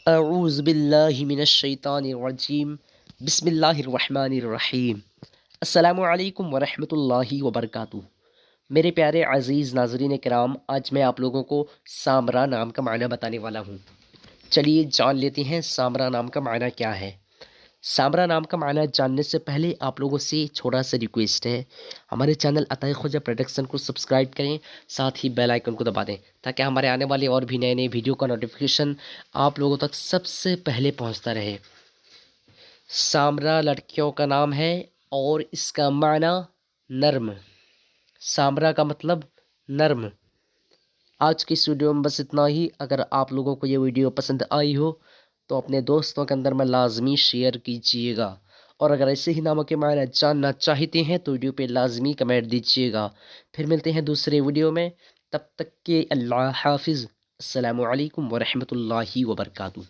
اعوذ باللہ من الشیطان الرجیم بسم اللہ الرحمن الرحیم۔ السلام علیکم ورحمۃ اللہ وبرکاتہ۔ میرے پیارے عزیز ناظرین کرام، آج میں آپ لوگوں کو سامرا نام کا معنی بتانے والا ہوں۔ چلیے جان لیتے ہیں سامرا نام کا معنی کیا ہے۔ سامرا نام کا معنی جاننے سے پہلے آپ لوگوں سے چھوٹا سا ریکویسٹ ہے، ہمارے چینل عطائے خواجہ پروڈکشن کو سبسکرائب کریں، ساتھ ہی بیل آئیکن کو دبا دیں تاکہ ہمارے آنے والے اور بھی نئے نئے ویڈیو کا نوٹیفیکیشن آپ لوگوں تک سب سے پہلے پہنچتا رہے۔ سامرا لڑکیوں کا نام ہے اور اس کا معنی نرم۔ سامرا کا مطلب نرم۔ آج کی اس ویڈیو میں بس اتنا ہی۔ اگر آپ لوگوں کو یہ ویڈیو پسند آئی ہو تو اپنے دوستوں کے اندر میں لازمی شیئر کیجیے گا، اور اگر ایسے ہی ناموں کے معنی جاننا چاہتے ہیں تو ویڈیو پہ لازمی کمنٹ دیجیے گا۔ پھر ملتے ہیں دوسرے ویڈیو میں، تب تک کہ اللہ حافظ۔ السلام علیکم ورحمۃ اللہ وبرکاتہ۔